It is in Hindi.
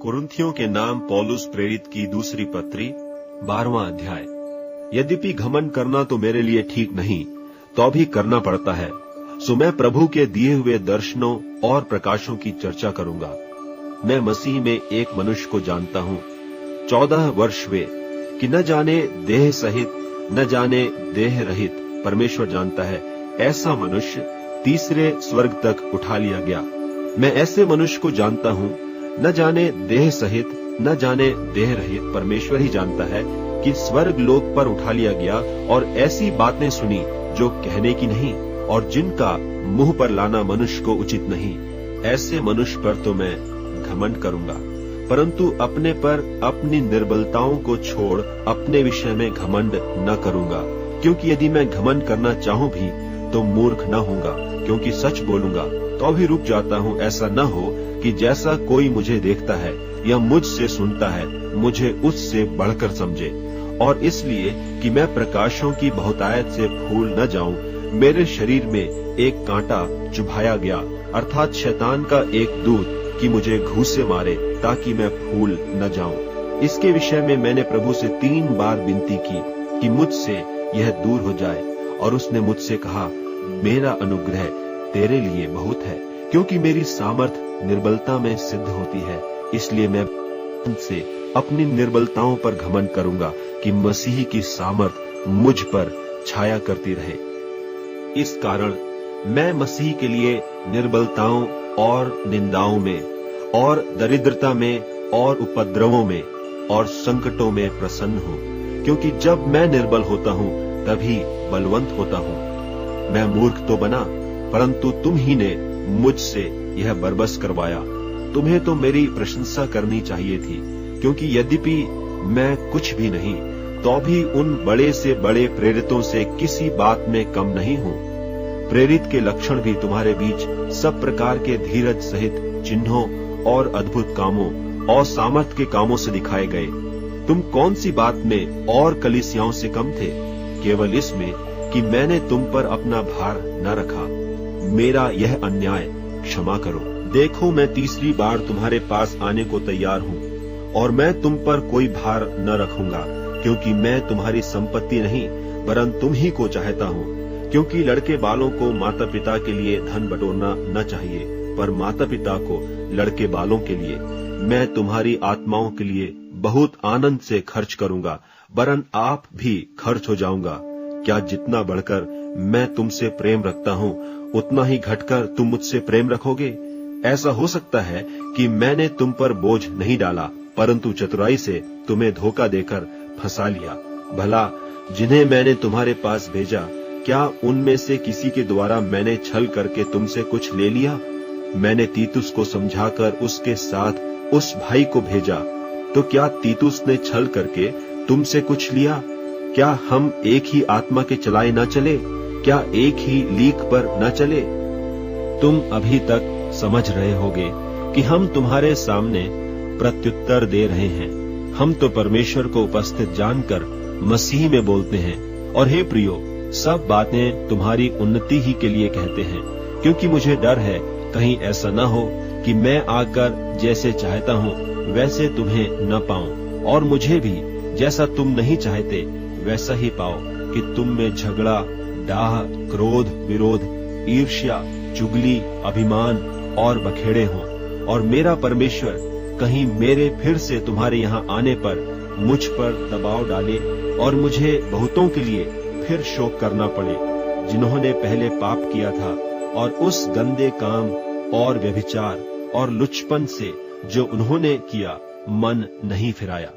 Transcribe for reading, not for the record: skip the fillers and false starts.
कुरिन्थियों के नाम पौलुस प्रेरित की दूसरी पत्री 12वां अध्याय। यद्यपि घमंड करना तो मेरे लिए ठीक नहीं, तो भी करना पड़ता है। सो मैं प्रभु के दिए हुए दर्शनों और प्रकाशों की चर्चा करूंगा। मैं मसीह में एक मनुष्य को जानता हूँ, 14 वर्ष वे, कि न जाने देह सहित न जाने देह रहित परमेश्वर जानता है, ऐसा मनुष्य तीसरे स्वर्ग तक उठा लिया गया। मैं ऐसे मनुष्य को जानता हूँ, न जाने देह सहित न जाने देह रहित परमेश्वर ही जानता है, कि स्वर्ग लोक पर उठा लिया गया, और ऐसी बातें सुनी जो कहने की नहीं और जिनका मुंह पर लाना मनुष्य को उचित नहीं। ऐसे मनुष्य पर तो मैं घमंड करूंगा, परंतु अपने पर अपनी निर्बलताओं को छोड़ अपने विषय में घमंड न करूंगा। क्योंकि यदि मैं घमंड करना चाहूं भी तो मूर्ख न होऊंगा, क्योंकि सच बोलूंगा। तो भी रुक जाता हूँ, ऐसा न हो कि जैसा कोई मुझे देखता है या मुझसे सुनता है, मुझे उससे बढ़कर समझे। और इसलिए कि मैं प्रकाशों की बहुतायत से भूल न जाऊं, मेरे शरीर में एक कांटा चुभाया गया, अर्थात शैतान का एक दूत, कि मुझे घूंसे मारे ताकि मैं भूल न जाऊं। इसके विषय में मैंने प्रभु से 3 बार विनती की कि मुझसे यह दूर हो जाए, और उसने मुझसे कहा, मेरा अनुग्रह तेरे लिए बहुत है, क्योंकि मेरी सामर्थ निर्बलता में सिद्ध होती है। इसलिए मैं उनसे अपनी निर्बलताओं पर घमंड करूंगा, कि मसीह की सामर्थ मुझ पर छाया करती रहे। इस कारण मैं मसीह के लिए निर्बलताओं और निंदाओं में और दरिद्रता में और उपद्रवों में और संकटों में प्रसन्न हूँ, क्योंकि जब मैं निर्बल होता हूँ तभी बलवंत होता हूँ। मैं मूर्ख तो बना, परंतु तुम ही ने मुझसे यह बरबस करवाया। तुम्हें तो मेरी प्रशंसा करनी चाहिए थी, क्योंकि यद्यपि मैं कुछ भी नहीं, तो भी उन बड़े से बड़े प्रेरितों से किसी बात में कम नहीं हूँ। प्रेरित के लक्षण भी तुम्हारे बीच सब प्रकार के धीरज सहित चिन्हों और अद्भुत कामों और सामर्थ के कामों से दिखाए गए। तुम कौन सी बात में और कलीसियाओं से कम थे? केवल इसमें कि मैंने तुम पर अपना भार न रखा। मेरा यह अन्याय क्षमा करो। देखो, मैं तीसरी बार तुम्हारे पास आने को तैयार हूँ, और मैं तुम पर कोई भार न रखूंगा, क्योंकि मैं तुम्हारी संपत्ति नहीं, वरन तुम ही को चाहता हूँ। क्योंकि लड़के बालों को माता पिता के लिए धन बटोरना न चाहिए, पर माता पिता को लड़के बालों के लिए। मैं तुम्हारी आत्माओं के लिए बहुत आनंद से खर्च करूंगा, वरन आप भी खर्च हो जाऊंगा। क्या जितना बढ़कर मैं तुमसे प्रेम रखता हूँ, उतना ही घटकर तुम मुझसे प्रेम रखोगे? ऐसा हो सकता है कि मैंने तुम पर बोझ नहीं डाला, परंतु चतुराई से तुम्हें धोखा देकर फंसा लिया। भला जिन्हें मैंने तुम्हारे पास भेजा, क्या उनमें से किसी के द्वारा मैंने छल करके तुमसे कुछ ले लिया? मैंने तीतुस को समझाकर उसके साथ उस भाई को भेजा, तो क्या तीतुस ने छल करके तुमसे कुछ लिया? क्या हम एक ही आत्मा के चलाए न चले? क्या एक ही लीक पर न चले? तुम अभी तक समझ रहे होगे कि हम तुम्हारे सामने प्रत्युत्तर दे रहे हैं। हम तो परमेश्वर को उपस्थित जानकर मसीह में बोलते हैं। और हे प्रियो, सब बातें तुम्हारी उन्नति ही के लिए कहते हैं, क्योंकि मुझे डर है कहीं ऐसा न हो कि मैं आकर जैसे चाहता हूँ वैसे तुम्हें न पाऊं, और मुझे भी जैसा तुम नहीं चाहते वैसा ही पाओ, कि तुम में झगड़ा, डाह, क्रोध, विरोध, ईर्ष्या, चुगली, अभिमान और बखेड़े हों। और मेरा परमेश्वर कहीं मेरे फिर से तुम्हारे यहाँ आने पर मुझ पर दबाव डाले, और मुझे बहुतों के लिए फिर शोक करना पड़े, जिन्होंने पहले पाप किया था, और उस गंदे काम और व्यभिचार और लुचपन से जो उन्होंने किया मन नहीं फिराया।